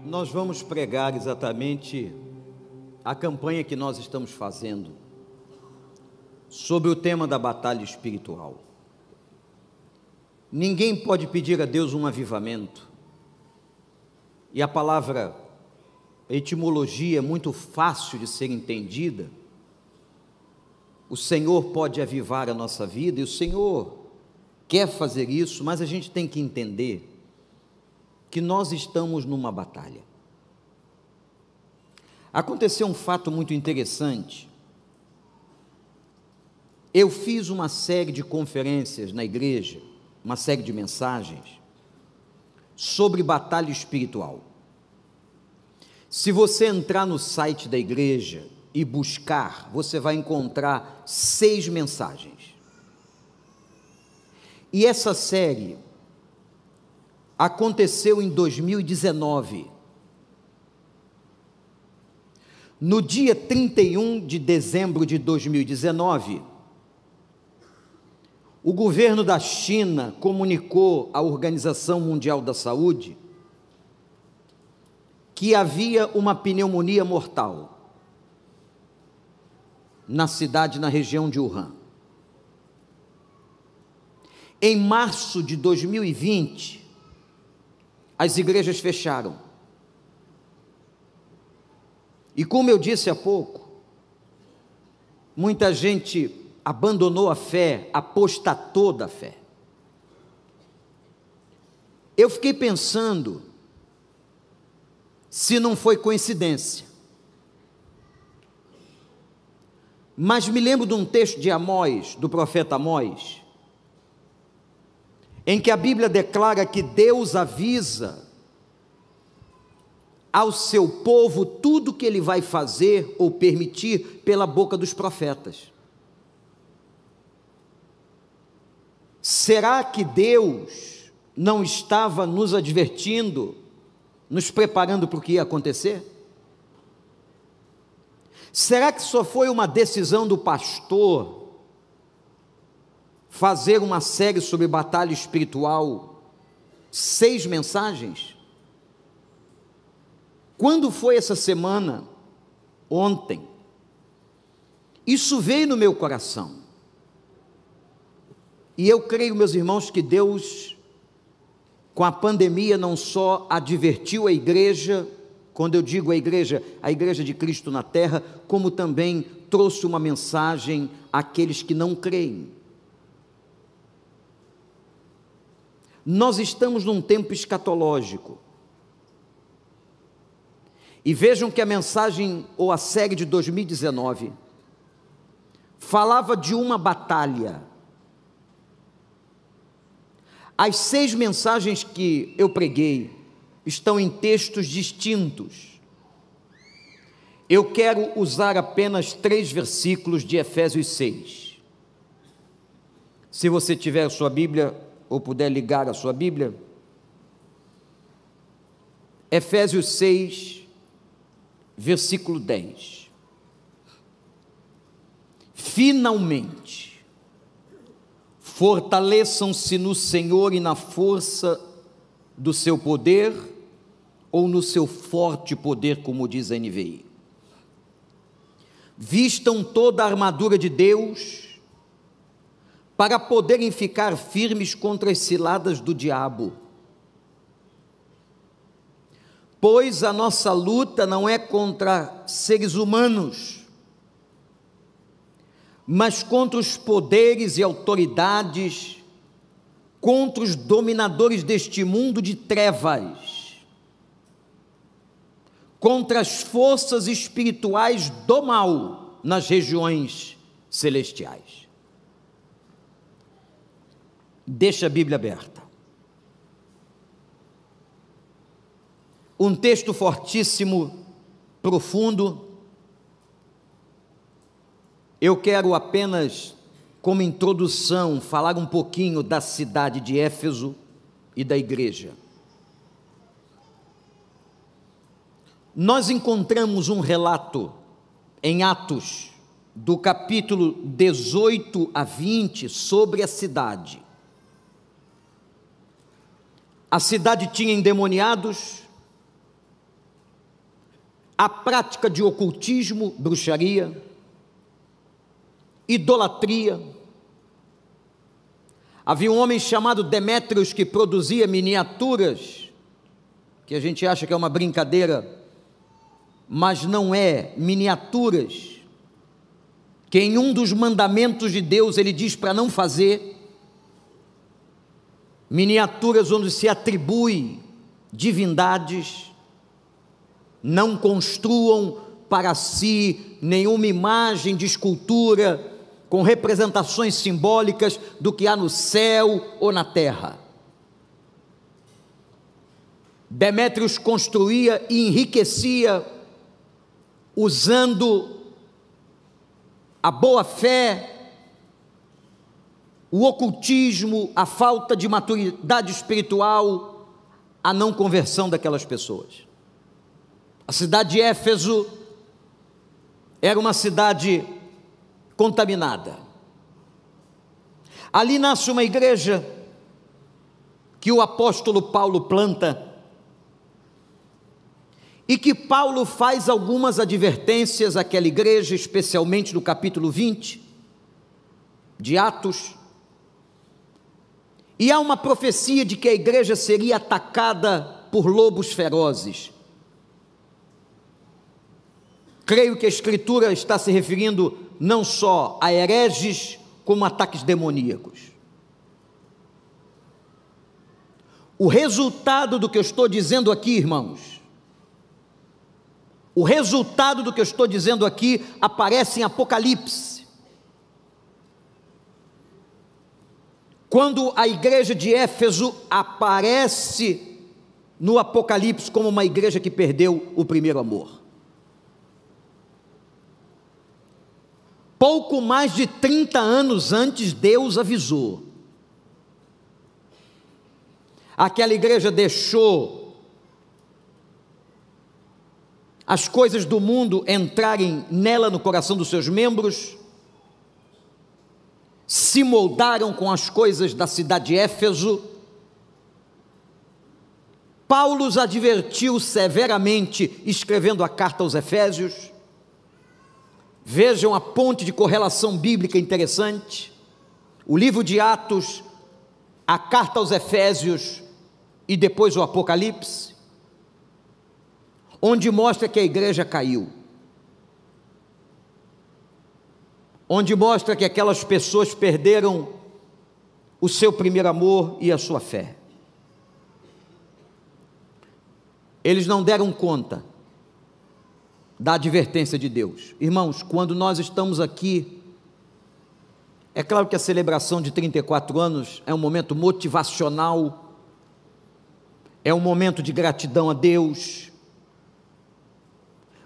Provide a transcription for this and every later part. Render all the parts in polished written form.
Nós vamos pregar exatamente a campanha que nós estamos fazendo sobre o tema da batalha espiritual. Ninguém pode pedir a Deus um avivamento, e a palavra, a etimologia é muito fácil de ser entendida. O Senhor pode avivar a nossa vida, e o Senhor quer fazer isso, mas a gente tem que entender que nós estamos numa batalha. Aconteceu um fato muito interessante. Eu fiz uma série de conferências na igreja, uma série de mensagens sobre batalha espiritual. Se você entrar no site da igreja e buscar, você vai encontrar 6 mensagens. E essa série aconteceu em 2019. No dia 31 de dezembro de 2019, o governo da China comunicou à Organização Mundial da Saúde que havia uma pneumonia mortal na cidade, na região de Wuhan. Em março de 2020, as igrejas fecharam. E como eu disse há pouco, muita gente abandonou a fé, apostatou da fé. Eu fiquei pensando se não foi coincidência. Mas me lembro de um texto de Amós, do profeta Amós, em que a Bíblia declara que Deus avisa ao seu povo tudo que ele vai fazer ou permitir pela boca dos profetas. Será que Deus não estava nos advertindo, nos preparando para o que ia acontecer? Será que só foi uma decisão do pastor fazer uma série sobre batalha espiritual, 6 mensagens? Quando foi essa semana? Ontem. Isso veio no meu coração. E eu creio, meus irmãos, que Deus, com a pandemia, não só advertiu a igreja, quando eu digo a igreja de Cristo na terra, como também trouxe uma mensagem àqueles que não creem. Nós estamos num tempo escatológico. E vejam que a mensagem, ou a série de 2019, falava de uma batalha. As 6 mensagens que eu preguei estão em textos distintos. Eu quero usar apenas 3 versículos de Efésios 6. Se você tiver a sua Bíblia, ou puder ligar a sua Bíblia, Efésios 6, versículo 10. Finalmente, fortaleçam-se no Senhor e na força do seu poder, ou no seu forte poder, como diz a NVI. Vistam toda a armadura de Deus, para poderem ficar firmes contra as ciladas do diabo. Pois a nossa luta não é contra seres humanos, mas contra os poderes e autoridades, contra os dominadores deste mundo de trevas, contra as forças espirituais do mal nas regiões celestiais. Deixa a Bíblia aberta. Um texto fortíssimo, profundo. Eu quero apenas, como introdução, falar um pouquinho da cidade de Éfeso e da igreja. Nós encontramos um relato em Atos, do capítulo 18 a 20, sobre a cidade. A cidade tinha endemoniados, a prática de ocultismo, bruxaria, idolatria. Havia um homem chamado Demétrios que produzia miniaturas, que a gente acha que é uma brincadeira, mas não é, miniaturas, que em um dos mandamentos de Deus ele diz para não fazer, miniaturas onde se atribui divindades. Não construam para si nenhuma imagem de escultura com representações simbólicas do que há no céu ou na terra. Demétrios construía e enriquecia usando a boa fé, o ocultismo, a falta de maturidade espiritual, a não conversão daquelas pessoas. A cidade de Éfeso era uma cidade contaminada. Ali nasce uma igreja que o apóstolo Paulo planta, e que Paulo faz algumas advertências àquela igreja, especialmente no capítulo 20 de Atos, e há uma profecia de que a igreja seria atacada por lobos ferozes. Creio que a Escritura está se referindo não só a hereges, como a ataques demoníacos. O resultado do que eu estou dizendo aqui, irmãos, o resultado do que eu estou dizendo aqui aparece em Apocalipse. Quando a igreja de Éfeso aparece no Apocalipse como uma igreja que perdeu o primeiro amor. Pouco mais de 30 anos antes, Deus avisou. Aquela igreja deixou as coisas do mundo entrarem nela, no coração dos seus membros, se moldaram com as coisas da cidade de Éfeso. Paulo os advertiu severamente, escrevendo a carta aos Efésios. Vejam a ponte de correlação bíblica interessante, o livro de Atos, a carta aos Efésios e depois o Apocalipse, onde mostra que a igreja caiu, onde mostra que aquelas pessoas perderam o seu primeiro amor e a sua fé. Eles não deram conta da advertência de Deus. Irmãos, quando nós estamos aqui, é claro que a celebração de 34 anos é um momento motivacional, é um momento de gratidão a Deus,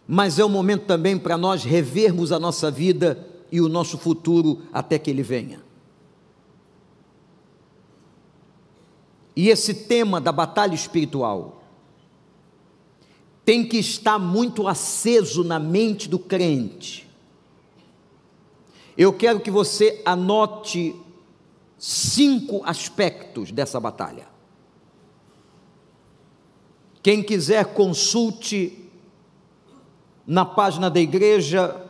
mas é um momento também para nós revermos a nossa vida e o nosso futuro até que Ele venha. E esse tema da batalha espiritual tem que estar muito aceso na mente do crente. Eu quero que você anote 5 aspectos dessa batalha. Quem quiser, consulte na página da igreja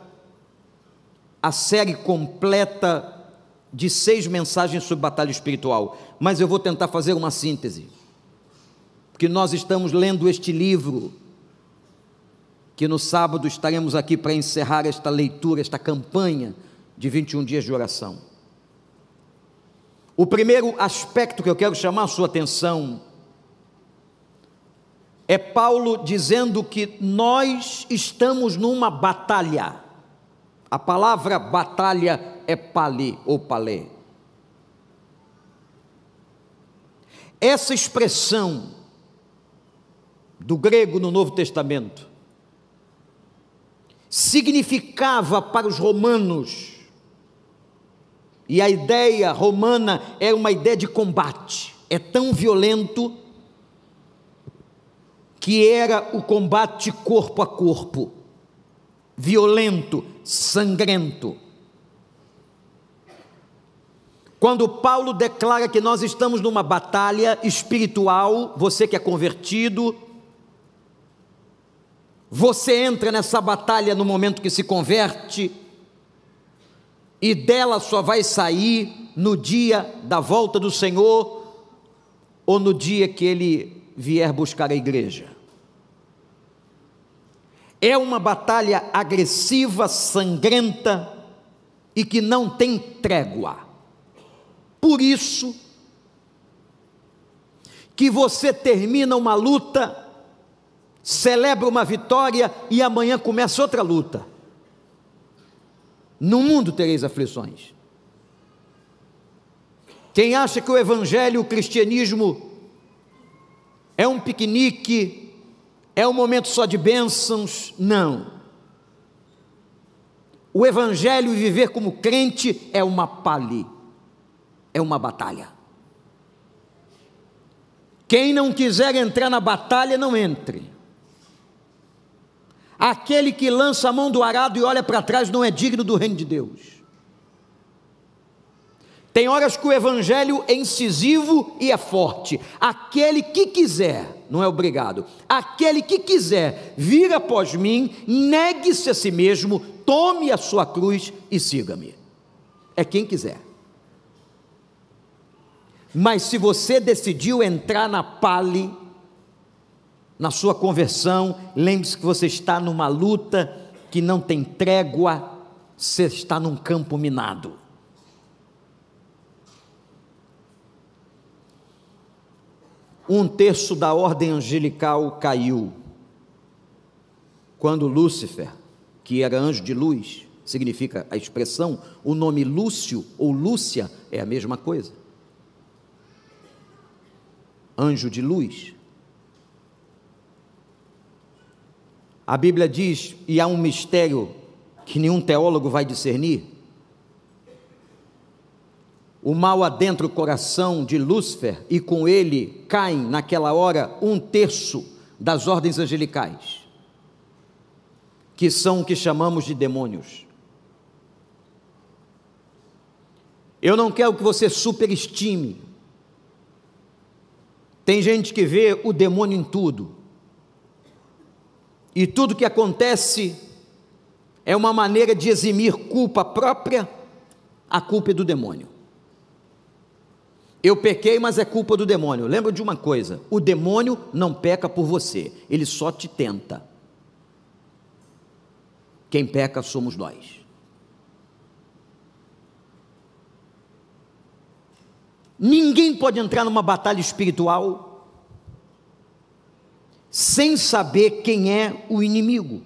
a série completa de 6 mensagens sobre batalha espiritual, mas eu vou tentar fazer uma síntese, porque nós estamos lendo este livro, que no sábado estaremos aqui para encerrar esta leitura, esta campanha de 21 dias de oração. O primeiro aspecto que eu quero chamar a sua atenção é Paulo dizendo que nós estamos numa batalha. A palavra batalha é pali ou palé. Essa expressão do grego no Novo Testamento significava para os romanos, e a ideia romana era uma ideia de combate, é tão violento que era o combate corpo a corpo, violento, sangrento. Quando Paulo declara que nós estamos numa batalha espiritual, você que é convertido, Você entra nessa batalha no momento que se converte, e dela só vai sair no dia da volta do Senhor, ou no dia que Ele vier buscar a igreja. É uma batalha agressiva, sangrenta, e que não tem trégua. Por isso que você termina uma luta, celebra uma vitória, e amanhã começa outra luta. No mundo tereis aflições. Quem acha que o evangelho, o cristianismo é um piquenique, é um momento só de bênçãos, não. O evangelho e viver como crente é uma pali, é uma batalha. Quem não quiser entrar na batalha, não entre. Aquele que lança a mão do arado e olha para trás não é digno do reino de Deus. Tem horas que o evangelho é incisivo e é forte. Aquele que quiser, não é obrigado, aquele que quiser vir após mim, negue-se a si mesmo, tome a sua cruz e siga-me. É quem quiser. Mas se você decidiu entrar na pali, na sua conversão, lembre-se que você está numa luta que não tem trégua, você está num campo minado. Um terço da ordem angelical caiu quando Lúcifer, que era anjo de luz, significa a expressão, o nome Lúcio ou Lúcia é a mesma coisa. Anjo de luz. A Bíblia diz, e há um mistério que nenhum teólogo vai discernir: o mal adentra o coração de Lúcifer, e com ele caem naquela hora um terço das ordens angelicais, que são o que chamamos de demônios. Eu não quero que você superestime. Tem gente que vê o demônio em tudo, e tudo que acontece é uma maneira de eximir culpa própria. A culpa é do demônio. Eu pequei, mas é culpa do demônio. Lembra de uma coisa: o demônio não peca por você, ele só te tenta. Quem peca somos nós. Ninguém pode entrar numa batalha espiritual sem saber quem é o inimigo.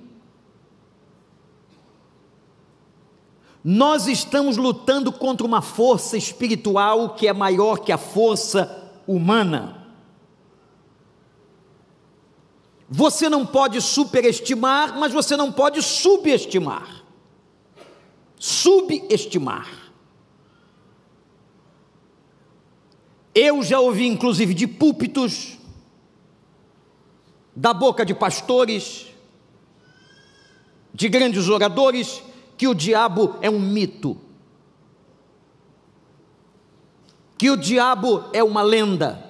Nós estamos lutando contra uma força espiritual que é maior que a força humana. Você não pode superestimar, mas você não pode subestimar. Subestimar. Eu já ouvi, inclusive, de púlpitos, da boca de pastores, de grandes oradores, que o diabo é um mito, que o diabo é uma lenda,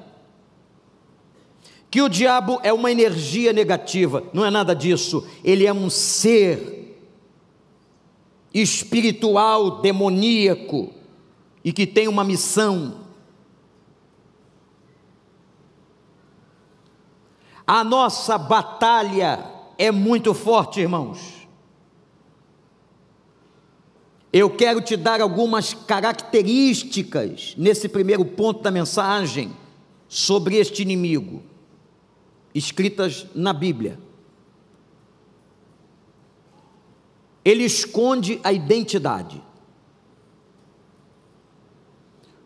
que o diabo é uma energia negativa. Não é nada disso. Ele é um ser espiritual, demoníaco, e que tem uma missão. A nossa batalha é muito forte, irmãos. Eu quero te dar algumas características nesse primeiro ponto da mensagem sobre este inimigo, escritas na Bíblia. Ele esconde a identidade.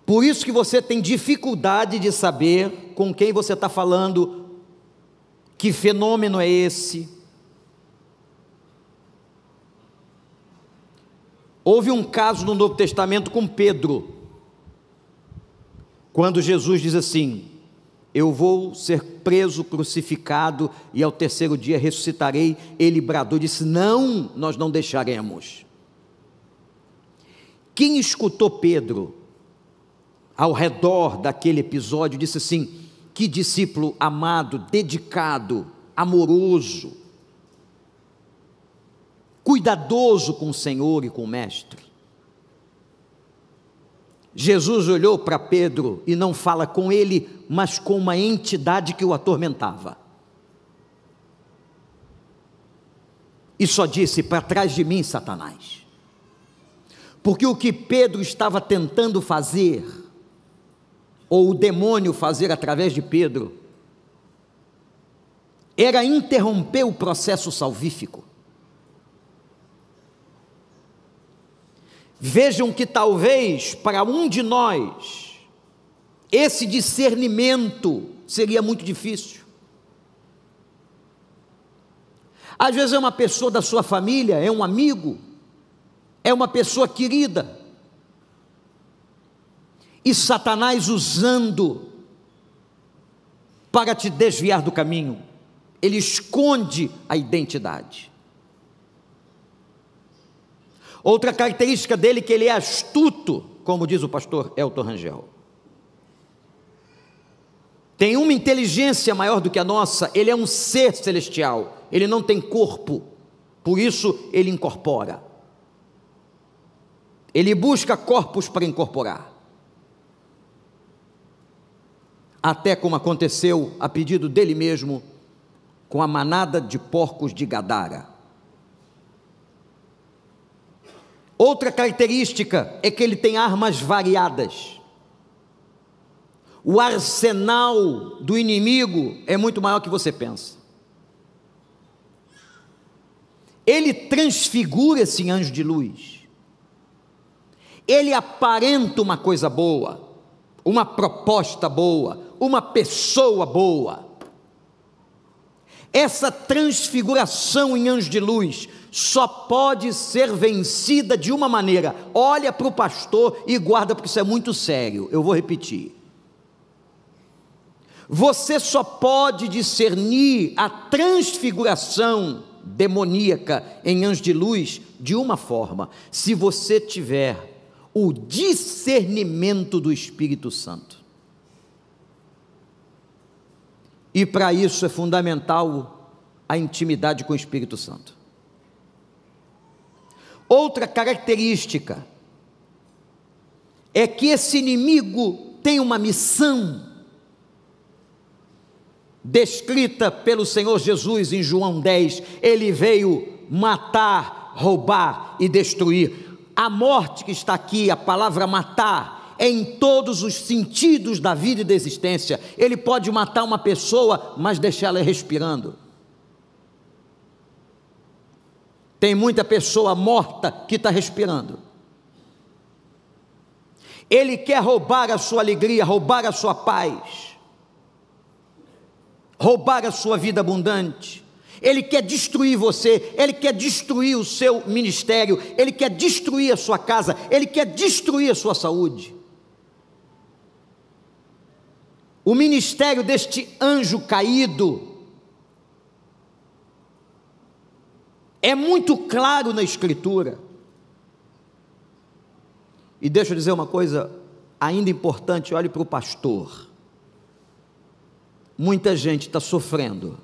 Por isso que você tem dificuldade de saber com quem você está falando, que fenômeno é esse. Houve um caso no Novo Testamento com Pedro, quando Jesus diz assim: eu vou ser preso, crucificado, e ao terceiro dia ressuscitarei. Ele bradou, disse: não, nós não deixaremos. Quem escutou Pedro ao redor daquele episódio disse assim: que discípulo amado, dedicado, amoroso. cuidadoso com o Senhor e com o Mestre. Jesus olhou para Pedro e não fala com ele, mas com uma entidade que o atormentava. E só disse: para trás de mim, Satanás. Porque o que Pedro estava tentando fazer, ou o demônio fazer através de Pedro, era interromper o processo salvífico. Vejam que talvez para um de nós, esse discernimento seria muito difícil. Às vezes é uma pessoa da sua família, é um amigo, é uma pessoa querida, e Satanás usando para te desviar do caminho, ele esconde a identidade. Outra característica dele é que ele é astuto, como diz o pastor Elton Rangel. Tem uma inteligência maior do que a nossa, ele é um ser celestial, ele não tem corpo, por isso ele incorpora. Ele busca corpos para incorporar. Até como aconteceu a pedido dele mesmo, com a manada de porcos de Gadara. Outra característica é que ele tem armas variadas. O arsenal do inimigo é muito maior que você pensa. Ele transfigura esse anjo de luz. Ele aparenta uma coisa boa, uma proposta boa, uma pessoa boa. Essa transfiguração em anjo de luz só pode ser vencida de uma maneira. Olha para o pastor e guarda, porque isso é muito sério. Eu vou repetir. Você só pode discernir a transfiguração demoníaca em anjo de luz de uma forma: se você tiver o discernimento do Espírito Santo. E para isso é fundamental a intimidade com o Espírito Santo. Outra característica é que esse inimigo tem uma missão descrita pelo Senhor Jesus em João 10. Ele veio matar, roubar e destruir. A morte que está aqui, a palavra matar, é em todos os sentidos da vida e da existência. Ele pode matar uma pessoa, mas deixá-la respirando. Tem muita pessoa morta que está respirando. Ele quer roubar a sua alegria, roubar a sua paz, roubar a sua vida abundante. Ele quer destruir você, ele quer destruir o seu ministério, ele quer destruir a sua casa, ele quer destruir a sua saúde. O ministério deste anjo caído é muito claro na Escritura. E deixa eu dizer uma coisa ainda importante, olhe para o pastor. Muita gente está sofrendo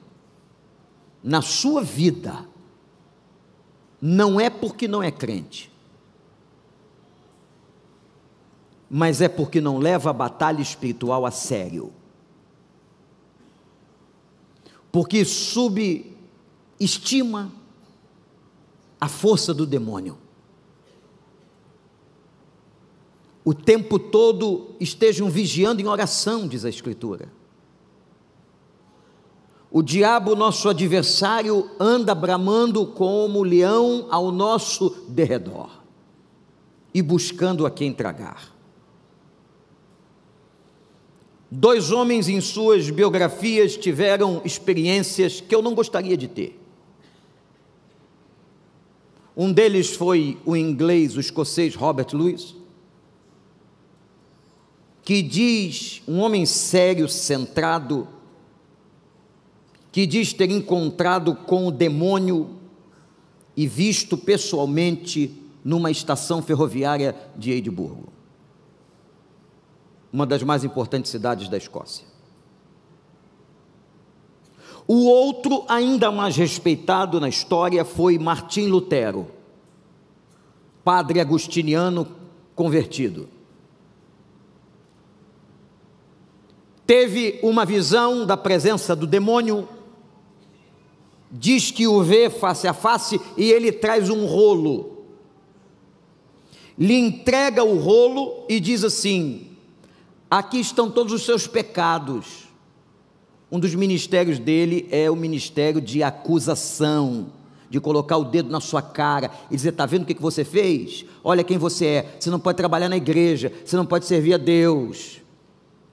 na sua vida, não é porque não é crente, mas é porque não leva a batalha espiritual a sério, porque subestima a força do demônio. O tempo todo estejam vigiando em oração, diz a Escritura. O diabo, nosso adversário, anda bramando como leão ao nosso derredor e buscando a quem tragar. 2 homens em suas biografias tiveram experiências que eu não gostaria de ter. Um deles foi o inglês, o escocês Robert Louis, que diz, um homem sério, centrado, que diz ter encontrado com o demônio e visto pessoalmente numa estação ferroviária de Edimburgo, uma das mais importantes cidades da Escócia. O outro, ainda mais respeitado na história, foi Martim Lutero, padre agostiniano convertido. Teve uma visão da presença do demônio, diz que o vê face a face e ele traz um rolo. Lhe entrega o rolo e diz assim: aqui estão todos os seus pecados. Um dos ministérios dele é o ministério de acusação, de colocar o dedo na sua cara e dizer: está vendo o que você fez? Olha quem você é, você não pode trabalhar na igreja, você não pode servir a Deus,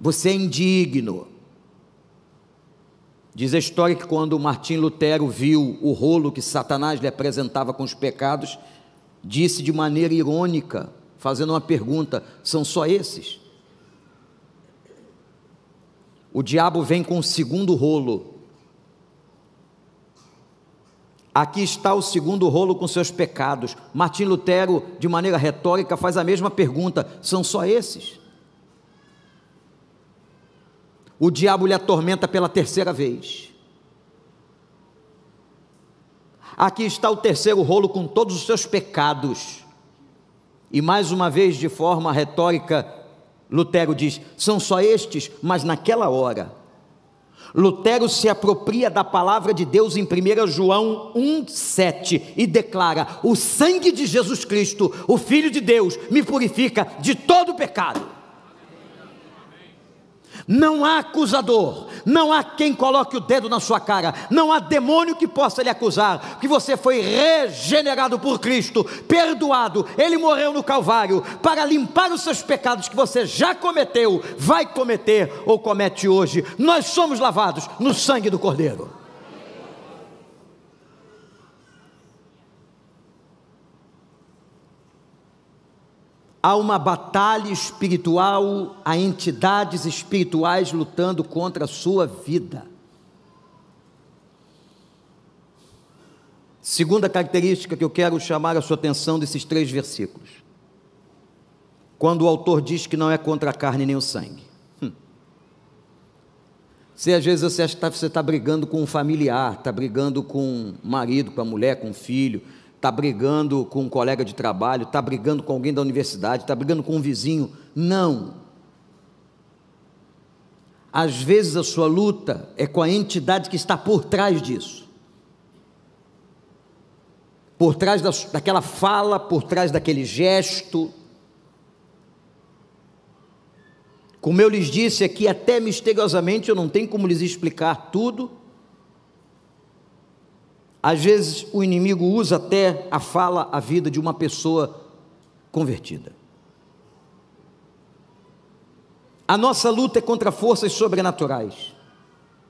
você é indigno. Diz a história que quando Martim Lutero viu o rolo que Satanás lhe apresentava com os pecados, disse de maneira irônica, fazendo uma pergunta: são só esses? O diabo vem com o segundo rolo. Aqui está o segundo rolo com seus pecados. Martim Lutero, de maneira retórica, faz a mesma pergunta: são só esses? O diabo lhe atormenta pela terceira vez. Aqui está o terceiro rolo com todos os seus pecados. E mais uma vez, de forma retórica, Lutero diz: são só estes? Mas naquela hora, Lutero se apropria da palavra de Deus em 1 João 1,7 e declara: o sangue de Jesus Cristo, o Filho de Deus, me purifica de todo pecado. Não há acusador, não há quem coloque o dedo na sua cara, não há demônio que possa lhe acusar, porque você foi regenerado por Cristo, perdoado. Ele morreu no Calvário para limpar os seus pecados que você já cometeu, vai cometer ou comete hoje. Nós somos lavados no sangue do Cordeiro. Há uma batalha espiritual, há entidades espirituais lutando contra a sua vida. Segunda característica que eu quero chamar a sua atenção desses 3 versículos. Quando o autor diz que não é contra a carne nem o sangue. Se às vezes você acha que você está brigando com um familiar, está brigando com o marido, com a mulher, com o filho, está brigando com um colega de trabalho, está brigando com alguém da universidade, está brigando com um vizinho. Não. Às vezes a sua luta é com a entidade que está por trás disso. Por trás daquela fala, por trás daquele gesto. Como eu lhes disse aqui, até misteriosamente, eu não tenho como lhes explicar tudo. Às vezes o inimigo usa até a fala, a vida de uma pessoa convertida. A nossa luta é contra forças sobrenaturais.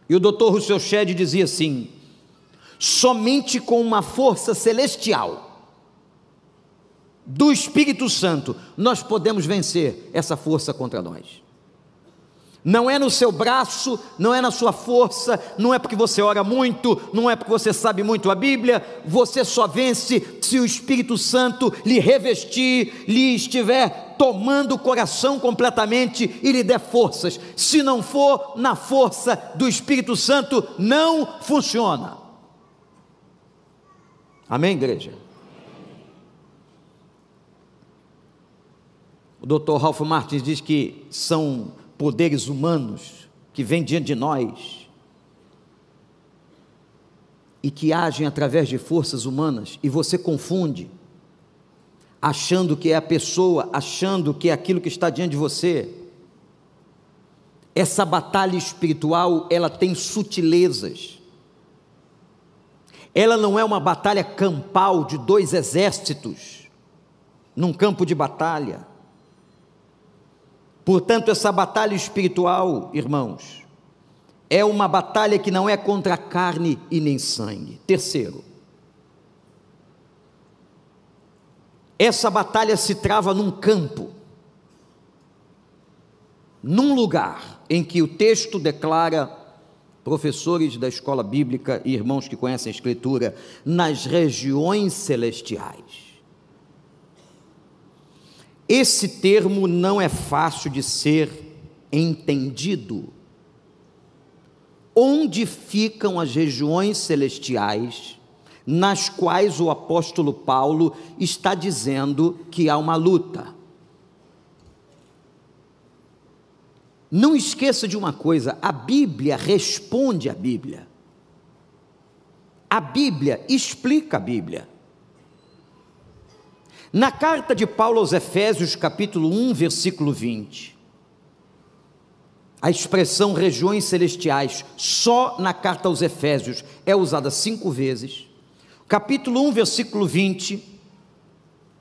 E o Dr. Russell Shedd dizia assim: somente com uma força celestial do Espírito Santo nós podemos vencer essa força contra nós. Não é no seu braço, não é na sua força, não é porque você ora muito, não é porque você sabe muito a Bíblia. Você só vence se o Espírito Santo lhe revestir, lhe estiver tomando o coração completamente e lhe der forças. Se não for na força do Espírito Santo, não funciona. Amém, igreja? O Dr. Ralph Martins diz que são poderes humanos que vêm diante de nós e que agem através de forças humanas, e você confunde, achando que é a pessoa, achando que é aquilo que está diante de você. Essa batalha espiritual, ela tem sutilezas. Ela não é uma batalha campal de 2 exércitos num campo de batalha. Portanto, essa batalha espiritual, irmãos, é uma batalha que não é contra carne e nem sangue. Terceiro, essa batalha se trava num campo, num lugar em que o texto declara, professores da escola bíblica e irmãos que conhecem a Escritura, nas regiões celestiais. Esse termo não é fácil de ser entendido. Onde ficam as regiões celestiais nas quais o apóstolo Paulo está dizendo que há uma luta. Não esqueça de uma coisa: a Bíblia responde à Bíblia. A Bíblia explica a Bíblia. Na carta de Paulo aos Efésios, capítulo 1, versículo 20, a expressão regiões celestiais, só na carta aos Efésios, é usada 5 vezes. Capítulo 1, versículo 20,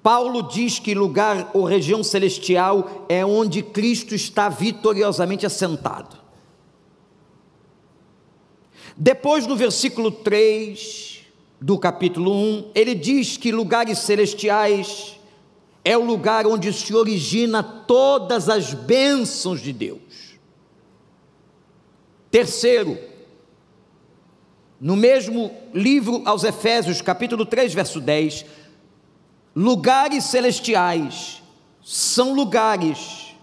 Paulo diz que lugar ou região celestial é onde Cristo está vitoriosamente assentado. Depois, no versículo 3 do capítulo 1, ele diz que lugares celestiais é o lugar onde se origina todas as bênçãos de Deus. Terceiro, no mesmo livro aos Efésios, capítulo 3, verso 10, lugares celestiais são lugares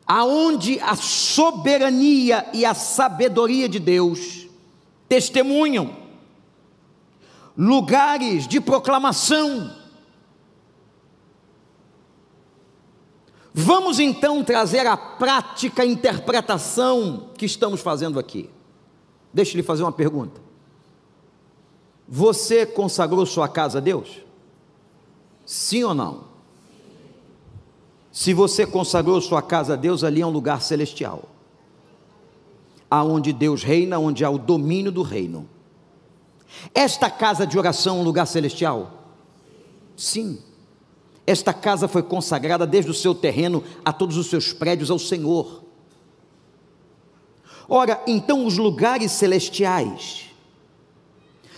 aonde a soberania e a sabedoria de Deus testemunham, lugares de proclamação. Vamos então trazer a prática interpretação que estamos fazendo aqui. Deixa eu lhe fazer uma pergunta: você consagrou sua casa a Deus? Sim ou não? Se você consagrou sua casa a Deus, ali é um lugar celestial, aonde Deus reina, onde há o domínio do reino. Esta casa de oração é um lugar celestial? Sim. Esta casa foi consagrada desde o seu terreno a todos os seus prédios ao Senhor. Ora, então os lugares celestiais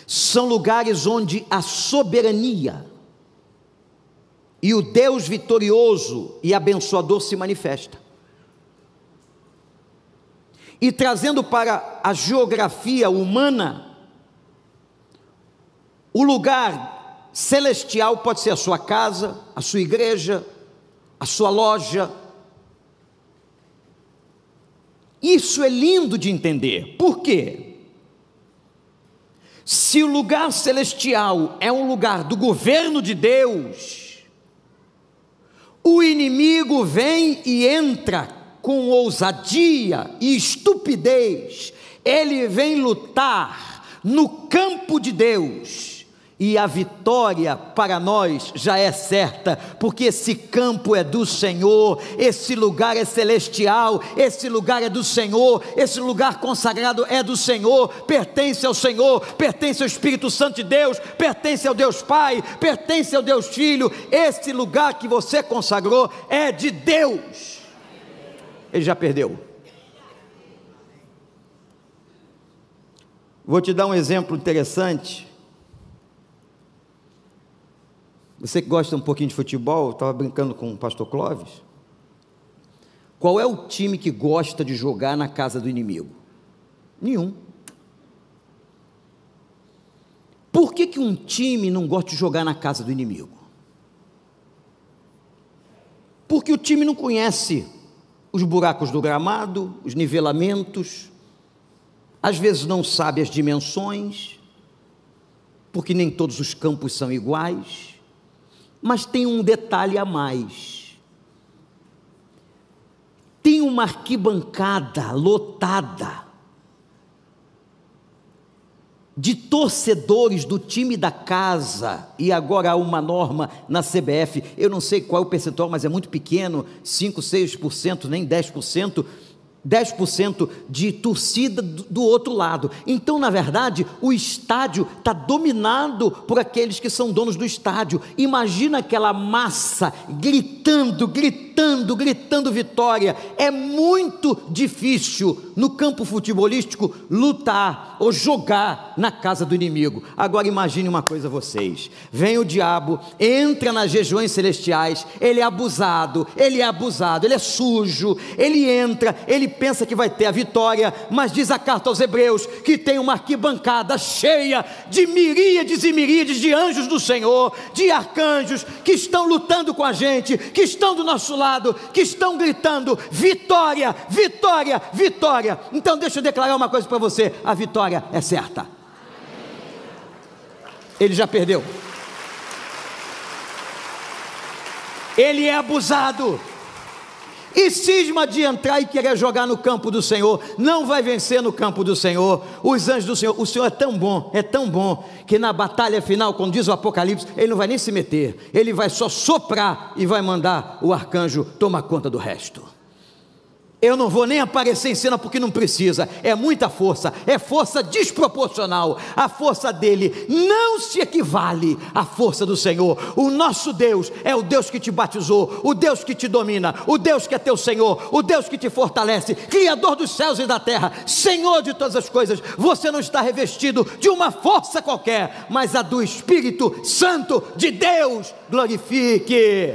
são lugares onde a soberania e o Deus vitorioso e abençoador se manifesta. E trazendo para a geografia humana, o lugar celestial pode ser a sua casa, a sua igreja, a sua loja. Isso é lindo de entender. Por quê? Se o lugar celestial é um lugar do governo de Deus, o inimigo vem e entra com ousadia e estupidez. Ele vem lutar no campo de Deus, e a vitória para nós já é certa, porque esse campo é do Senhor, esse lugar é celestial, esse lugar é do Senhor, esse lugar consagrado é do Senhor, pertence ao Senhor, pertence ao Espírito Santo de Deus, pertence ao Deus Pai, pertence ao Deus Filho. Esse lugar que você consagrou é de Deus. Ele já perdeu. Vou te dar um exemplo interessante. Você que gosta um pouquinho de futebol, estava brincando com o pastor Clóvis. Qual é o time que gosta de jogar na casa do inimigo? Nenhum. Por que um time não gosta de jogar na casa do inimigo? Porque o time não conhece os buracos do gramado, os nivelamentos, às vezes não sabe as dimensões, porque nem todos os campos são iguais. Mas tem um detalhe a mais: tem uma arquibancada lotada de torcedores do time da casa, e agora há uma norma na CBF, eu não sei qual é o percentual, mas é muito pequeno, 5, 6%, nem 10%, 10% de torcida do outro lado. Então, na verdade, o estádio está dominado por aqueles que são donos do estádio. Imagina aquela massa gritando vitória. É muito difícil no campo futebolístico lutar ou jogar na casa do inimigo. Agora imagine uma coisa vocês: vem o diabo, entra nas regiões celestiais, ele é abusado, ele é sujo, ele entra, ele pensa que vai ter a vitória, mas diz a carta aos Hebreus que tem uma arquibancada cheia de miríades e miríades de anjos do Senhor, de arcanjos que estão lutando com a gente, que estão do nosso lado, que estão gritando vitória, vitória, vitória. Então deixa eu declarar uma coisa para você: a vitória é certa. ele já perdeu. Ele é abusado e cisma de entrar e querer jogar no campo do Senhor. Não vai vencer no campo do Senhor. Os anjos do Senhor, o Senhor é tão bom, que na batalha final, quando diz o Apocalipse, ele não vai nem se meter, ele vai só soprar e vai mandar o arcanjo tomar conta do resto. Eu não vou nem aparecer em cena porque não precisa, é muita força, é força desproporcional. A força dele não se equivale à força do Senhor. O nosso Deus é o Deus que te batizou, o Deus que te domina, o Deus que é teu Senhor, o Deus que te fortalece, Criador dos céus e da terra, Senhor de todas as coisas. Você não está revestido de uma força qualquer, mas a do Espírito Santo de Deus. Glorifique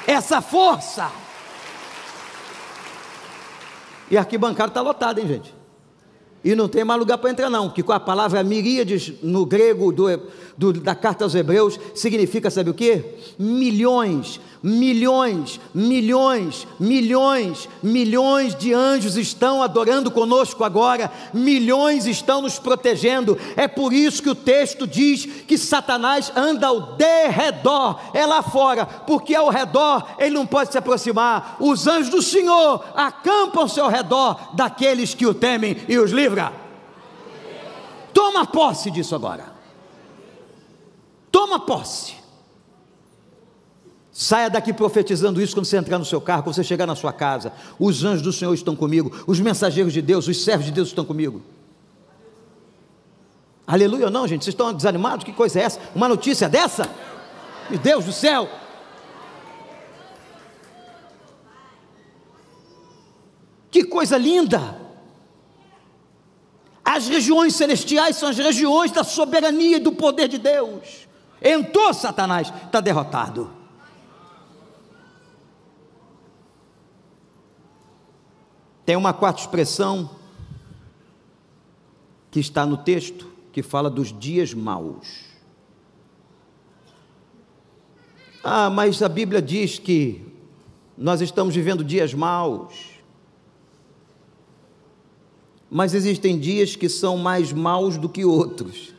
essa força. E a arquibancada está lotada, hein, gente? E não tem mais lugar para entrar não, porque com a palavra miríades no grego da carta aos Hebreus, significa, sabe o quê? Milhões de anjos estão adorando conosco agora, milhões estão nos protegendo. É por isso que o texto diz que Satanás anda ao derredor, é lá fora, porque ao redor ele não pode se aproximar. Os anjos do Senhor acampam-se ao redor daqueles que o temem e os livra. Toma posse disso agora, toma posse. Saia daqui profetizando isso quando você entrar no seu carro, quando você chegar na sua casa. Os anjos do Senhor estão comigo, os mensageiros de Deus, os servos de Deus estão comigo. Aleluia ou não, gente? Vocês estão desanimados? Que coisa é essa? Uma notícia dessa? Meu Deus do céu! Que coisa linda! As regiões celestiais são as regiões da soberania e do poder de Deus. Entrou Satanás, está derrotado. Tem uma quarta expressão que está no texto, que fala dos dias maus. Mas a Bíblia diz que nós estamos vivendo dias maus. Mas existem dias que são mais maus do que outros.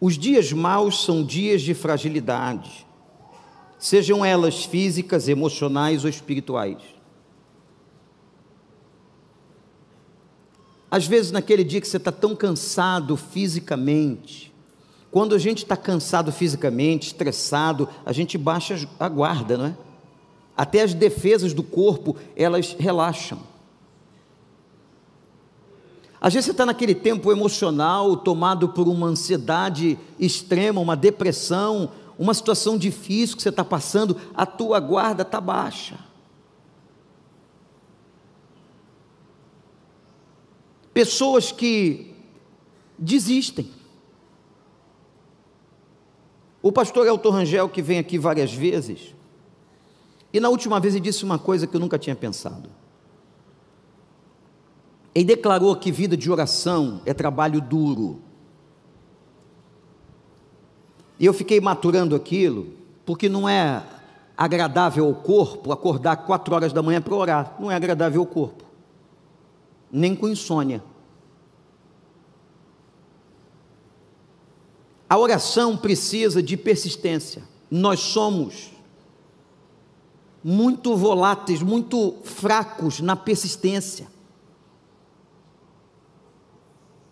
Os dias maus são dias de fragilidade, sejam elas físicas, emocionais ou espirituais. Às vezes naquele dia que você está tão cansado fisicamente, quando a gente está cansado fisicamente, estressado, a gente baixa a guarda, não é? Até as defesas do corpo, elas relaxam. Às vezes você está naquele tempo emocional, tomado por uma ansiedade extrema, uma depressão, uma situação difícil que você está passando, a tua guarda está baixa. Pessoas que desistem. O pastor Elton Rangel, que vem aqui várias vezes, e na última vez ele disse uma coisa que eu nunca tinha pensado. Ele declarou que vida de oração é trabalho duro. E eu fiquei maturando aquilo, porque não é agradável ao corpo acordar 4 horas da manhã para orar. Não é agradável ao corpo, nem com insônia. A oração precisa de persistência. Nós somos muito voláteis, muito fracos na persistência.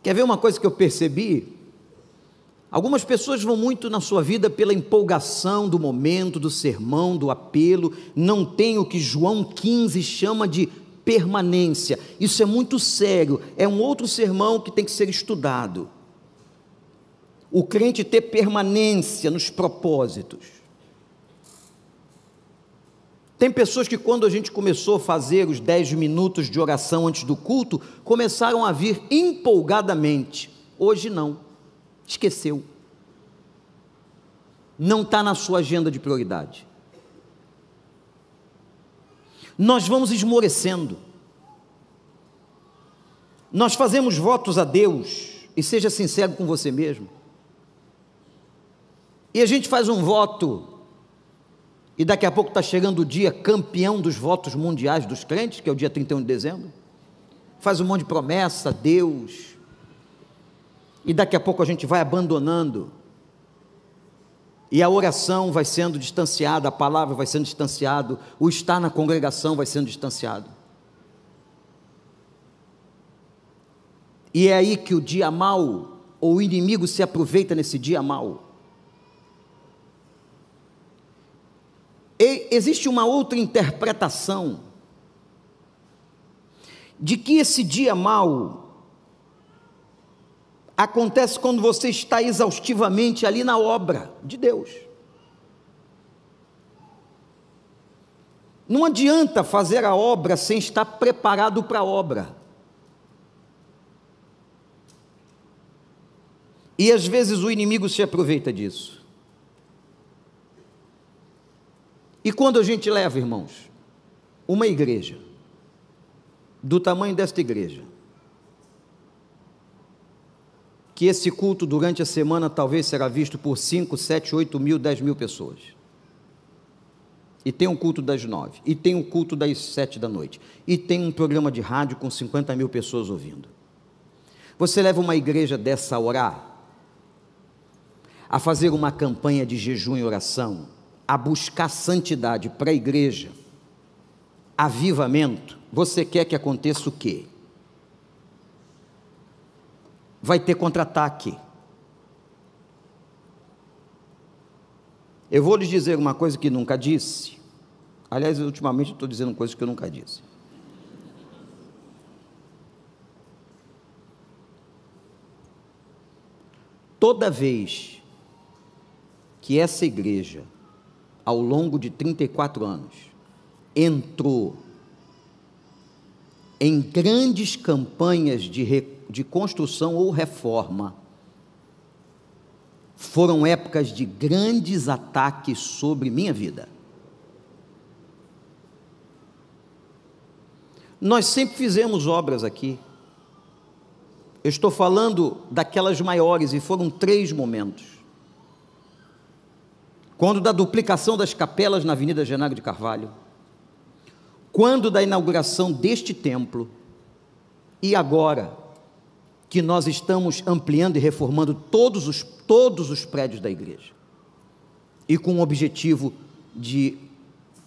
Quer ver uma coisa que eu percebi? Algumas pessoas vão muito na sua vida pela empolgação do momento, do sermão, do apelo, não tem o que João 15 chama de permanência. Isso é muito sério, é um outro sermão que tem que ser estudado. O crente ter permanência nos propósitos. Tem pessoas que quando a gente começou a fazer os 10 minutos de oração antes do culto, começaram a vir empolgadamente. Hoje não, esqueceu. Não está na sua agenda de prioridade. Nós vamos esmorecendo. Nós fazemos votos a Deus, e seja sincero com você mesmo. E a gente faz um voto, e daqui a pouco está chegando o dia campeão dos votos mundiais dos crentes, que é o dia 31 de dezembro, faz um monte de promessa a Deus, e daqui a pouco a gente vai abandonando, e a oração vai sendo distanciada, a palavra vai sendo distanciado, o estar na congregação vai sendo distanciado. E é aí que o dia mau, ou o inimigo se aproveita nesse dia mau. E existe uma outra interpretação, de que esse dia mau acontece quando você está exaustivamente ali na obra de Deus. Não adianta fazer a obra sem estar preparado para a obra. E às vezes o inimigo se aproveita disso. E quando a gente leva, irmãos, uma igreja, do tamanho desta igreja, que esse culto durante a semana talvez será visto por 5, 7, 8 mil, 10 mil pessoas, e tem um culto das 9, e tem um culto das 7 da noite, e tem um programa de rádio com 50 mil pessoas ouvindo. Você leva uma igreja dessa a orar, a fazer uma campanha de jejum e oração, a buscar santidade para a igreja, avivamento, você quer que aconteça o quê? Vai ter contra-ataque. Eu vou lhes dizer uma coisa que nunca disse. Aliás, ultimamente estou dizendo coisas que eu nunca disse. Toda vez que essa igreja, ao longo de 34 anos, entrou em grandes campanhas de construção ou reforma, foram épocas de grandes ataques sobre minha vida. Nós sempre fizemos obras aqui. Eu estou falando daquelas maiores, e foram 3 momentos. Quando da duplicação das capelas na Avenida Genaro de Carvalho, quando da inauguração deste templo, e agora que nós estamos ampliando e reformando todos os prédios da igreja, e com o objetivo de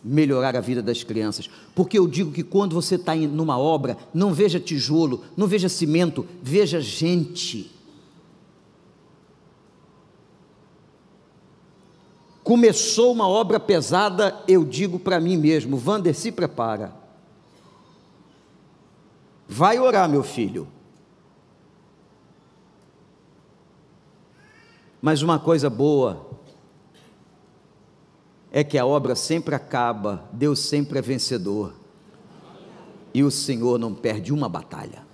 melhorar a vida das crianças, porque eu digo que quando você está numa obra, não veja tijolo, não veja cimento, veja gente. Começou uma obra pesada, eu digo para mim mesmo, Wander, se prepara, vai orar, meu filho. Mas uma coisa boa é que a obra sempre acaba, Deus sempre é vencedor, e o Senhor não perde uma batalha.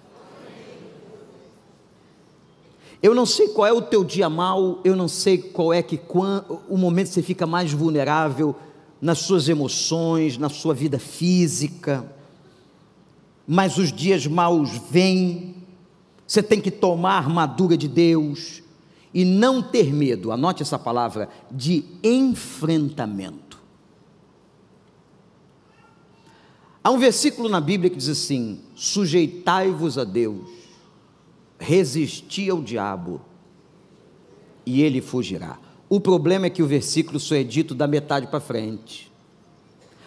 Eu não sei qual é o teu dia mau, eu não sei qual é o momento que você fica mais vulnerável nas suas emoções, na sua vida física, mas os dias maus vêm, você tem que tomar a armadura de Deus, e não ter medo, anote essa palavra, de enfrentamento. Há um versículo na Bíblia que diz assim: sujeitai-vos a Deus, resisti ao diabo, e ele fugirá. O problema é que o versículo só é dito da metade para frente.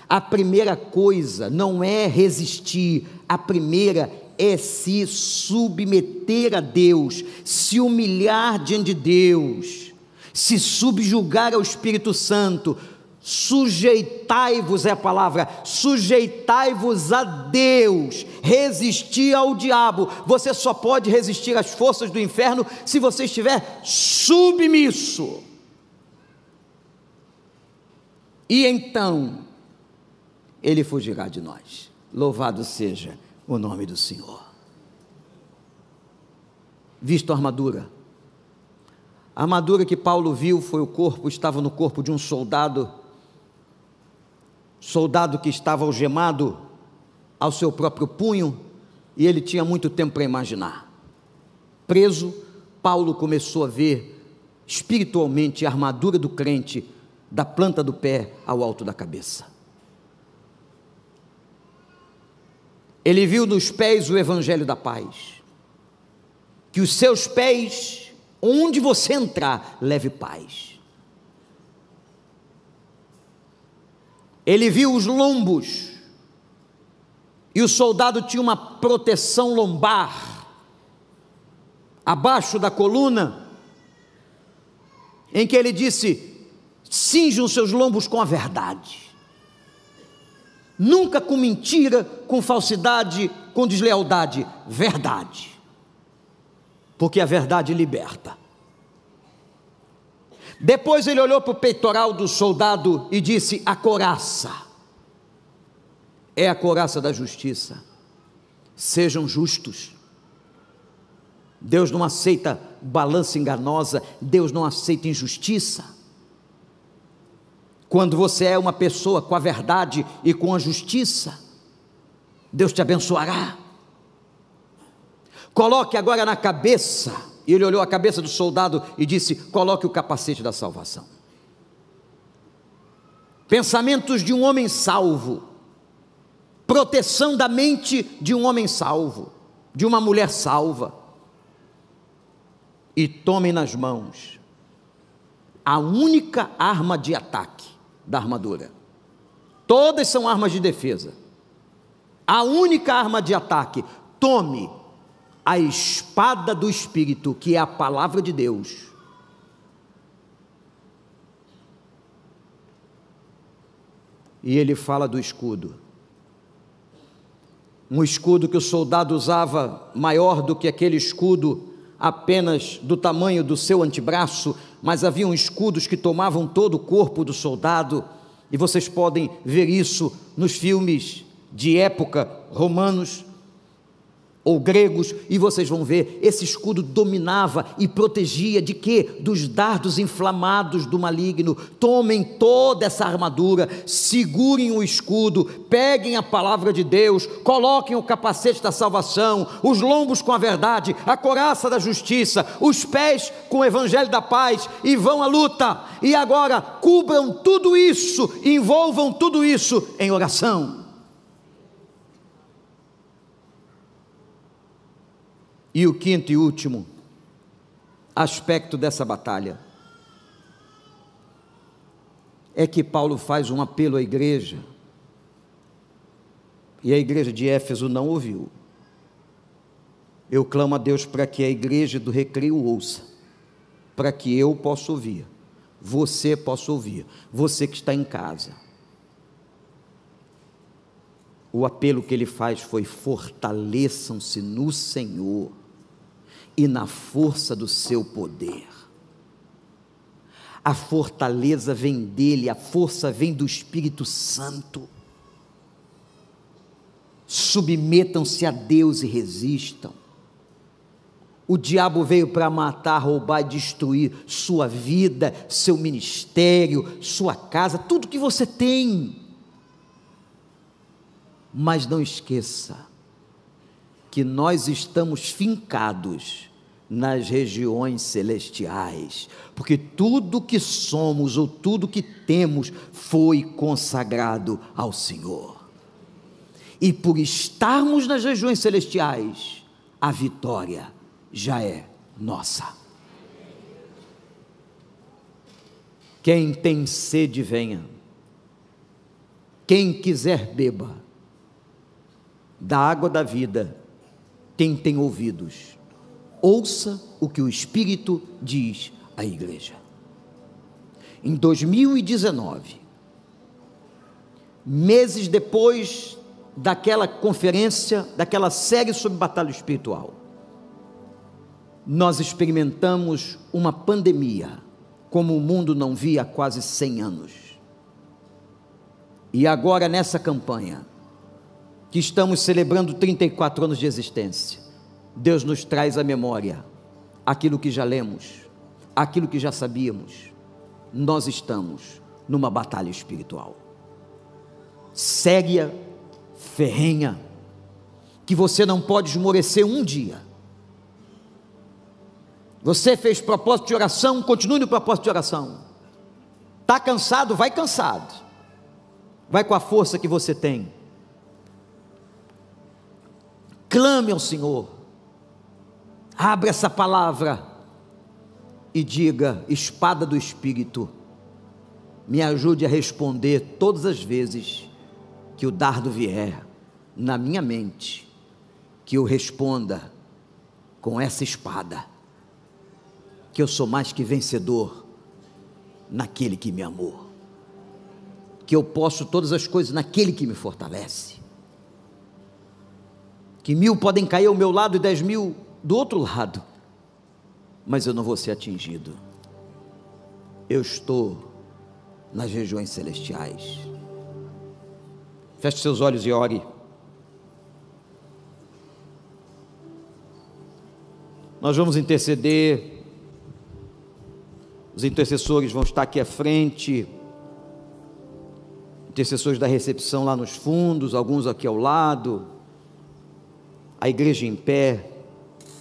A primeira coisa não é resistir, a primeira é se submeter a Deus, se humilhar diante de Deus, se subjugar ao Espírito Santo. Sujeitai-vos é a palavra, sujeitai-vos a Deus, resistir ao diabo. Você só pode resistir às forças do inferno se você estiver submisso. E então ele fugirá de nós. Louvado seja o nome do Senhor. Visto a armadura que Paulo viu estava no corpo de um soldado que estava algemado ao seu próprio punho, e ele tinha muito tempo para imaginar. Preso, Paulo começou a ver espiritualmente a armadura do crente, da planta do pé ao alto da cabeça. Ele viu nos pés o evangelho da paz, que os seus pés, onde você entrar, leve paz. Ele viu os lombos, e o soldado tinha uma proteção lombar, abaixo da coluna, em que ele disse: cinjam seus lombos com a verdade, nunca com mentira, com falsidade, com deslealdade, verdade, porque a verdade liberta. Depois ele olhou para o peitoral do soldado e disse: a couraça é a couraça da justiça, sejam justos. Deus não aceita balança enganosa, Deus não aceita injustiça. Quando você é uma pessoa com a verdade e com a justiça, Deus te abençoará. Coloque agora na cabeça, e ele olhou a cabeça do soldado e disse: coloque o capacete da salvação. Pensamentos de um homem salvo, proteção da mente de um homem salvo, de uma mulher salva, e tomem nas mãos a única arma de ataque da armadura. Todas são armas de defesa. A única arma de ataque: tome a espada do Espírito, que é a palavra de Deus. E ele fala do escudo, um escudo que o soldado usava, maior do que aquele escudo apenas do tamanho do seu antebraço, mas haviam escudos que tomavam todo o corpo do soldado, e vocês podem ver isso nos filmes de época romanos ou gregos, e vocês vão ver, esse escudo dominava e protegia de quê? Dos dardos inflamados do maligno. Tomem toda essa armadura, segurem o escudo, peguem a palavra de Deus, coloquem o capacete da salvação, os lombos com a verdade, a couraça da justiça, os pés com o evangelho da paz, e vão à luta. E agora cubram tudo isso, envolvam tudo isso em oração. E o quinto e último aspecto dessa batalha é que Paulo faz um apelo à igreja, e a igreja de Éfeso não ouviu. Eu clamo a Deus para que a igreja do Recreio ouça, para que eu possa ouvir, você possa ouvir, você que está em casa. O apelo que ele faz foi: fortaleçam-se no Senhor e na força do seu poder. A fortaleza vem dele, a força vem do Espírito Santo. Submetam-se a Deus e resistam. O diabo veio para matar, roubar e destruir sua vida, seu ministério, sua casa, tudo que você tem. Mas não esqueça que nós estamos fincados nas regiões celestiais, porque tudo que somos ou tudo que temos foi consagrado ao Senhor, e por estarmos nas regiões celestiais, a vitória já é nossa. Quem tem sede, venha. Quem quiser, beba da água da vida. Quem tem ouvidos, ouça o que o Espírito diz à igreja. Em 2019, meses depois daquela conferência, daquela série sobre batalha espiritual, nós experimentamos uma pandemia como o mundo não via há quase 100 anos. E agora, nessa campanha, que estamos celebrando 34 anos de existência, Deus nos traz à memória aquilo que já lemos, aquilo que já sabíamos. Nós estamos numa batalha espiritual séria, ferrenha, que você não pode esmorecer um dia. Você fez propósito de oração, continue no propósito de oração. Está cansado? Vai cansado, vai com a força que você tem. Clame ao Senhor, Abra essa palavra e diga: espada do Espírito, me ajude a responder todas as vezes que o dardo vier na minha mente, que eu responda com essa espada, que eu sou mais que vencedor naquele que me amou, que eu posso todas as coisas naquele que me fortalece, que 1000 podem cair ao meu lado e 10.000 do outro lado, mas eu não vou ser atingido. Eu estou nas regiões celestiais. Feche seus olhos e ore. Nós vamos interceder. Os intercessores vão estar aqui à frente, intercessores da recepção lá nos fundos, alguns aqui ao lado, a igreja em pé,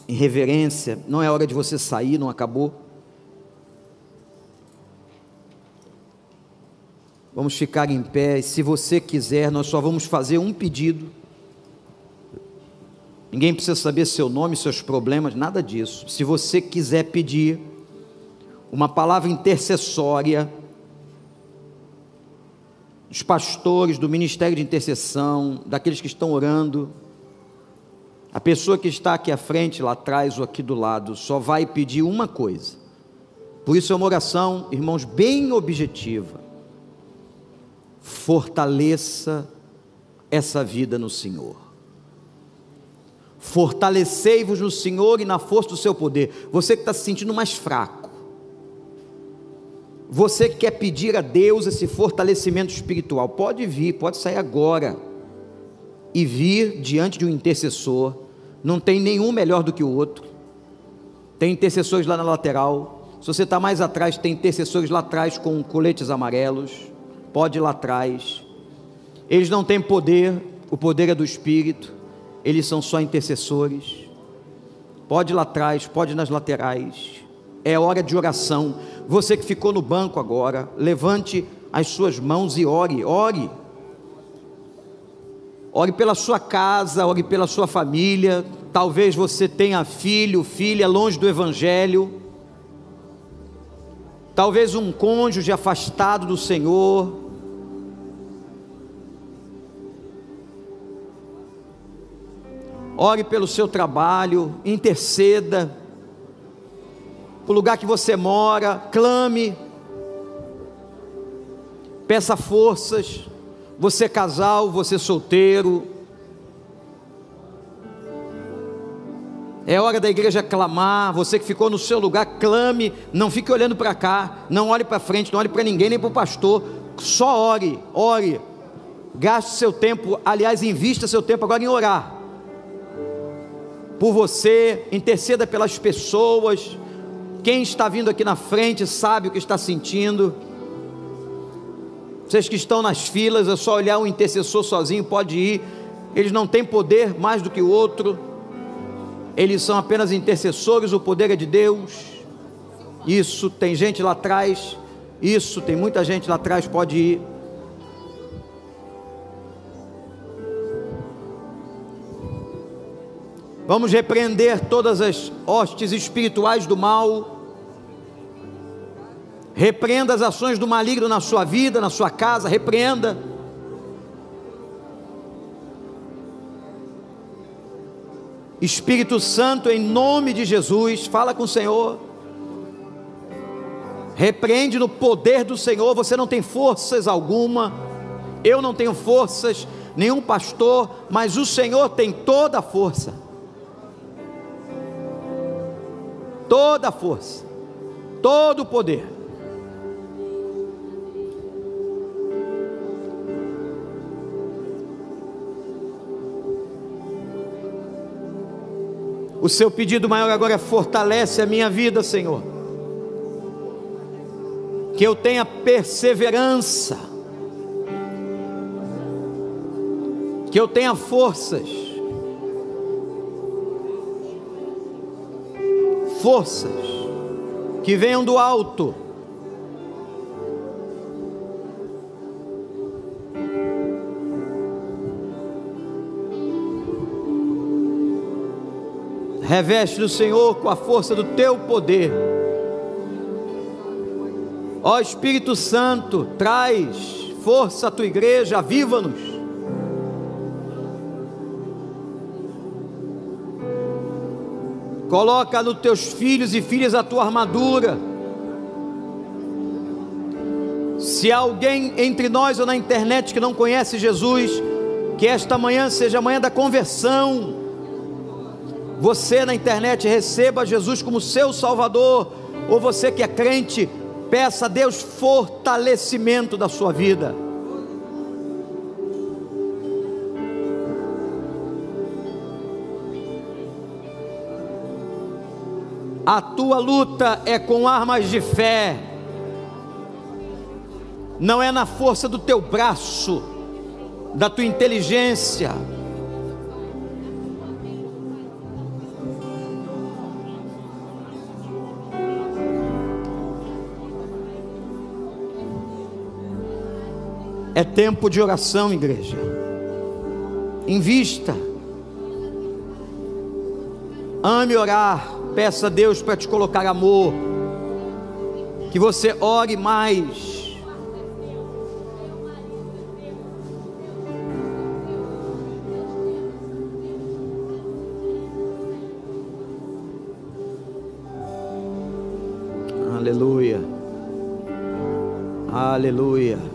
em reverência. Não é hora de você sair, não acabou. Vamos ficar em pé, e se você quiser, nós só vamos fazer um pedido. Ninguém precisa saber seu nome, seus problemas, nada disso. Se você quiser pedir uma palavra intercessória dos pastores, do ministério de intercessão, daqueles que estão orando, a pessoa que está aqui à frente, lá atrás ou aqui do lado, só vai pedir uma coisa. Por isso é uma oração, irmãos, bem objetiva: fortaleça essa vida no Senhor. Fortalecei-vos no Senhor e na força do seu poder. Você que está se sentindo mais fraco, você que quer pedir a Deus esse fortalecimento espiritual, pode vir, pode sair agora e vir diante de um intercessor. Não tem nenhum melhor do que o outro. Tem intercessores lá na lateral. Se você está mais atrás, tem intercessores lá atrás com coletes amarelos. Pode ir lá atrás. Eles não têm poder, o poder é do Espírito. Eles são só intercessores. Pode ir lá atrás, pode ir nas laterais. É hora de oração. Você que ficou no banco agora, levante as suas mãos e ore, ore. Ore pela sua casa, ore pela sua família. Talvez você tenha filho, filha longe do Evangelho. Talvez um cônjuge afastado do Senhor. Ore pelo seu trabalho, interceda. O lugar que você mora, clame. Peça forças. Você casal, você solteiro, é hora da igreja clamar. Você que ficou no seu lugar, clame. Não fique olhando para cá, não olhe para frente, não olhe para ninguém, nem para o pastor. Só ore, ore. Gaste seu tempo, aliás, invista seu tempo agora em orar por você, interceda pelas pessoas. Quem está vindo aqui na frente sabe o que está sentindo. Vocês que estão nas filas, é só olhar um intercessor sozinho, pode ir. Eles não têm poder mais do que o outro. Eles são apenas intercessores, o poder é de Deus. Isso, tem gente lá atrás. Isso, tem muita gente lá atrás, pode ir. Vamos repreender todas as hostes espirituais do mal. Repreenda as ações do maligno na sua vida, na sua casa, repreenda. Espírito Santo, em nome de Jesus, fala com o Senhor. Repreende no poder do Senhor. Você não tem forças alguma, eu não tenho forças, nenhum pastor, mas o Senhor tem toda a força. Toda a força, todo o poder. O seu pedido maior agora é: fortalece a minha vida, Senhor, que eu tenha perseverança, que eu tenha forças, que venham do alto. Reveste-nos, Senhor, com a força do teu poder. Ó Espírito Santo, traz força à tua igreja, aviva-nos. Coloca nos teus filhos e filhas a tua armadura. Se há alguém entre nós ou na internet que não conhece Jesus, que esta manhã seja a manhã da conversão. Você na internet receba Jesus como seu Salvador, ou você que é crente, peça a Deus fortalecimento da sua vida. A tua luta é com armas de fé, não é na força do teu braço, da tua inteligência. É tempo de oração, igreja. Invista. Ame orar. Peça a Deus para te colocar amor. Que você ore mais. Aleluia. Aleluia.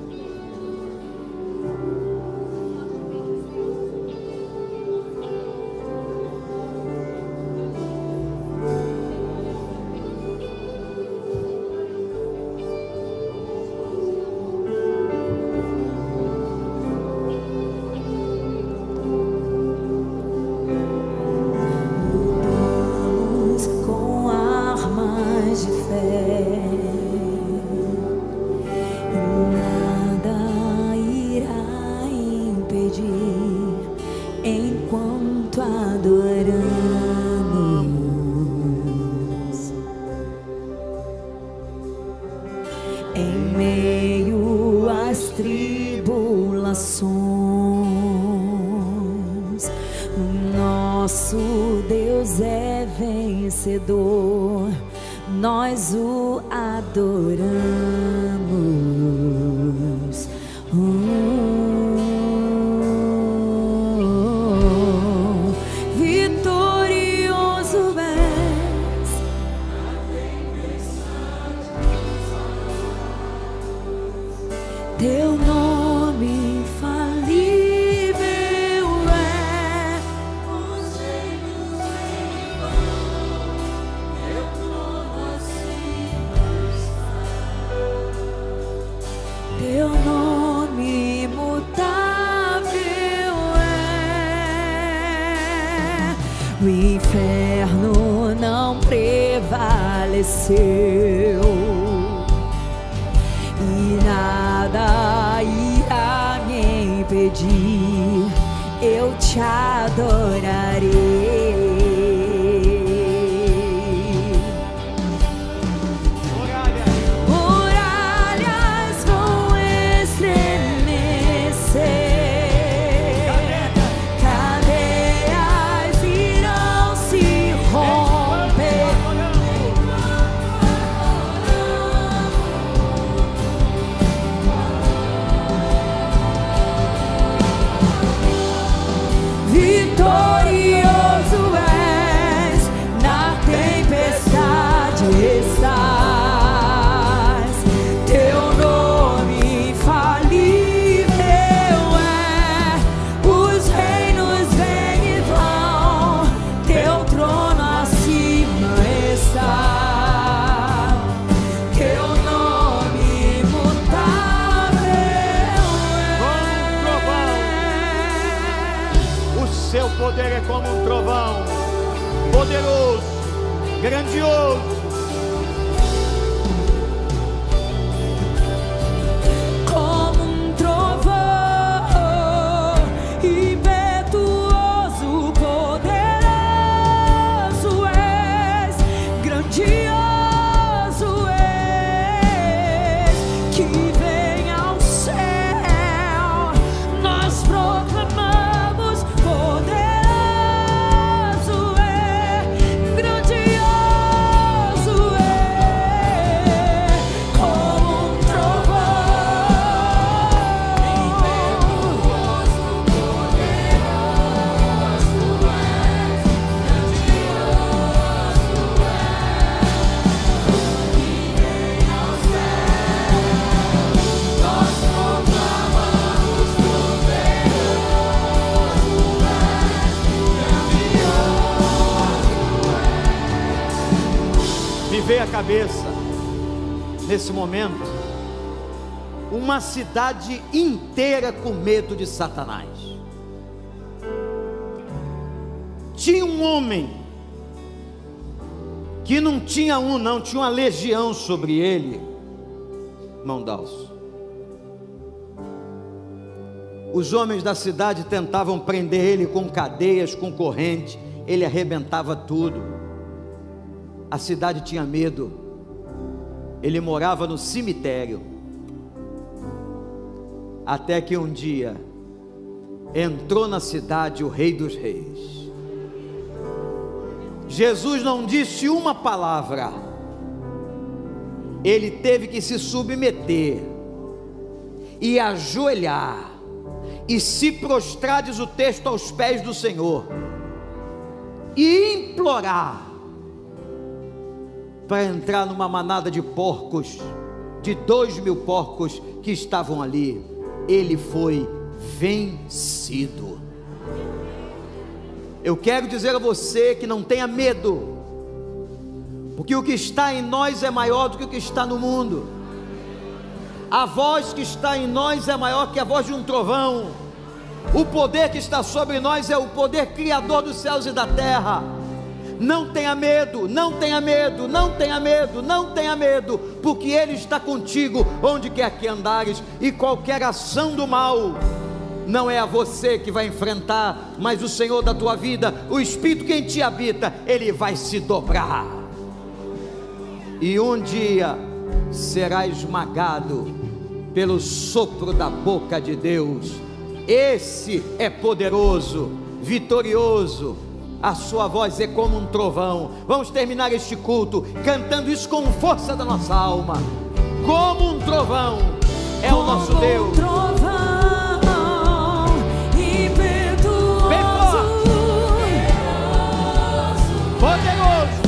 Nós o adoramos. Vitorioso és. Teu nome infalível é. Teu nome imutável é. O inferno não prevaleceu e nada irá me impedir. Eu te adorarei. Vitorioso és, na tempestade estás. Teu nome infalível é. Os reinos vêm e vão, teu trono acima está. Teu nome imutável é. Seu poder é como um trovão, poderoso, grandioso. Como um trovão, impetuoso, poderoso és, grandioso és, que vem ao céu, nós proclamamos. Poderoso é, Me veio à cabeça, nesse momento, uma cidade inteira com medo de Satanás. Tinha um homem que não tinha não, tinha uma legião sobre ele. Irmão Dalso, os homens da cidade tentavam prender ele com cadeias, com corrente, ele arrebentava tudo. A cidade tinha medo. Ele morava no cemitério, até que um dia entrou na cidade o Rei dos Reis. Jesus não disse uma palavra, ele teve que se submeter e ajoelhar e se prostrar, diz o texto, aos pés do Senhor, e implorar para entrar numa manada de porcos, de 2.000 porcos que estavam ali. Ele foi vencido. Eu quero dizer a você que não tenha medo, porque o que está em nós é maior do que o que está no mundo. A voz que está em nós é maior que a voz de um trovão. O poder que está sobre nós é o poder criador dos céus e da terra. Não tenha medo, não tenha medo, não tenha medo, não tenha medo, porque Ele está contigo onde quer que andares, e qualquer ação do mal não é a você que vai enfrentar, mas o Senhor da tua vida, o Espírito que em ti habita, Ele vai se dobrar, e um dia será esmagado pelo sopro da boca de Deus. Esse é poderoso, vitorioso. A sua voz é como um trovão. Vamos terminar este culto cantando isso com força da nossa alma. Como um trovão é o nosso Deus. Poderoso,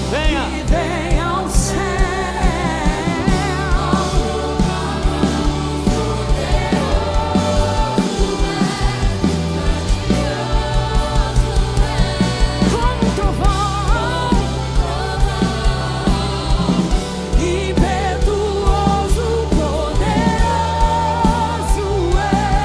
venha, venha ao céu, como um trovão, impetuoso, poderoso és.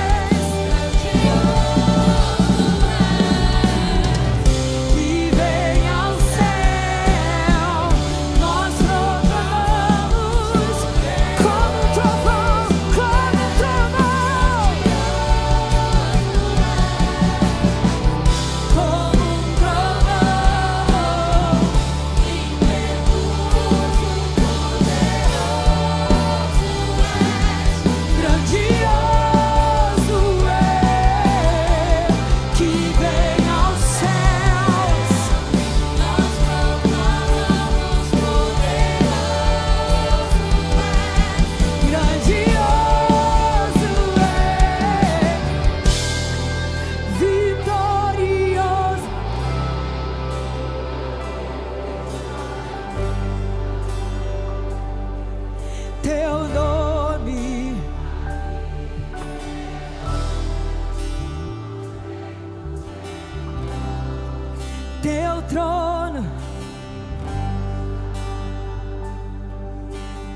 teu trono,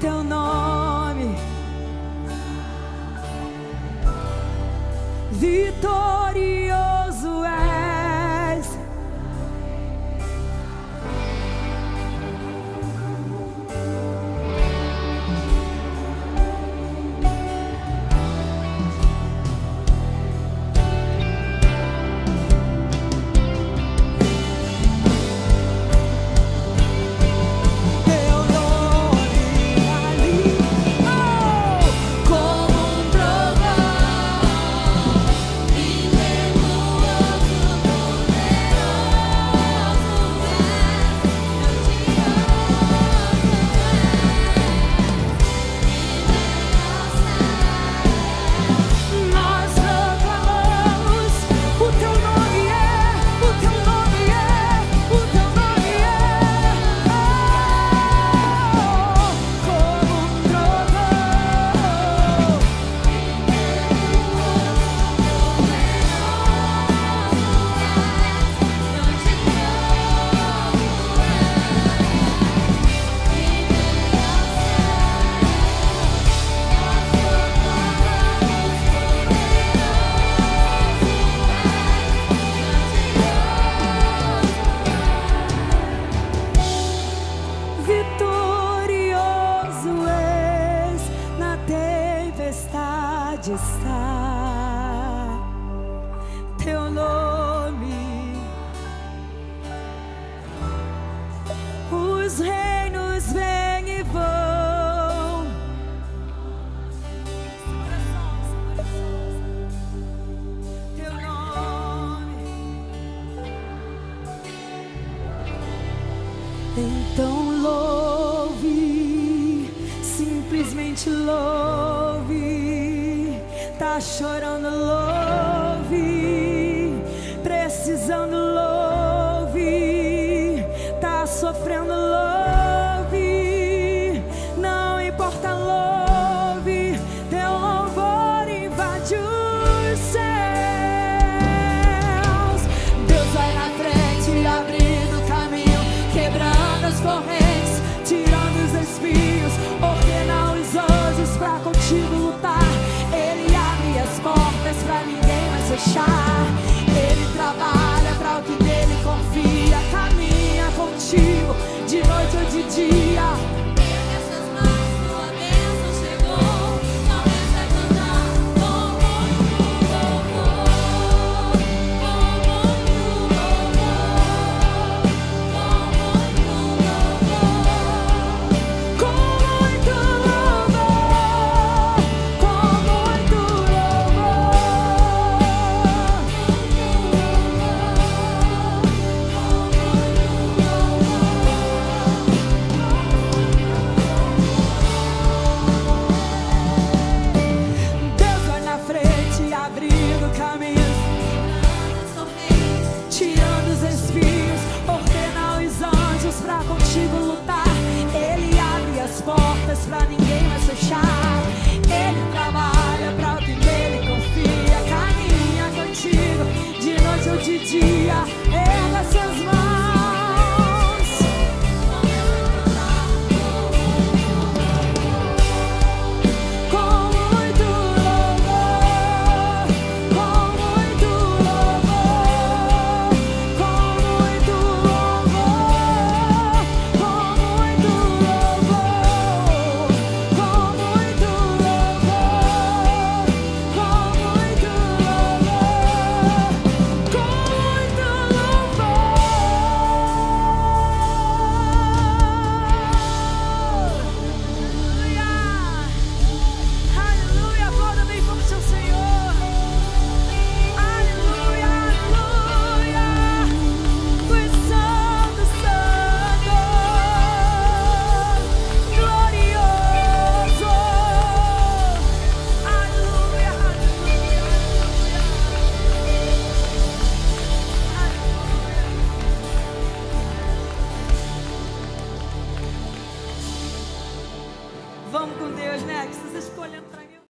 teu nome, vitorioso és. Como um trovão, os reinos vêm e vão. Teu nome. Então louve, simplesmente louve. Tá chorando, louve. Precisando, louve. Tá sofrendo, louve. Não importa, louve. Teu louvor invade os céus. Deus vai na frente, abrindo caminho, quebrando as correntes, tirando os espinhos, ordena os anjos pra contigo lutar. Ele abre as portas pra ninguém mais fechar. Ele trabalha pra o que nele confia, caminha contigo de noite ou de dia. Ergue as suas mãos, tua bênção chegou. Começa a cantar com muito louvor, com muito louvor, com muito louvor, com muito Deus vai na frente, abrindo caminhos, tirando os espinhos, ordena os anjos pra contigo lutar. Ele abre as portas pra ninguém mais fechar. Ele trabalha pra o que nele confia, caminha contigo de noite ou de dia. Erga suas mãos. Com muito louvor, com muito louvor, com muito louvor, com muito louvor, com muito louvor, com muito louvor, com muito louvor. Aleluia, aplauda bem forte ao Senhor. Aleluia, aleluia. Tu és santo, santo, glorioso. Aleluia, aleluia, aleluia. Vamos com Deus, né? Que vocês escolhendo pra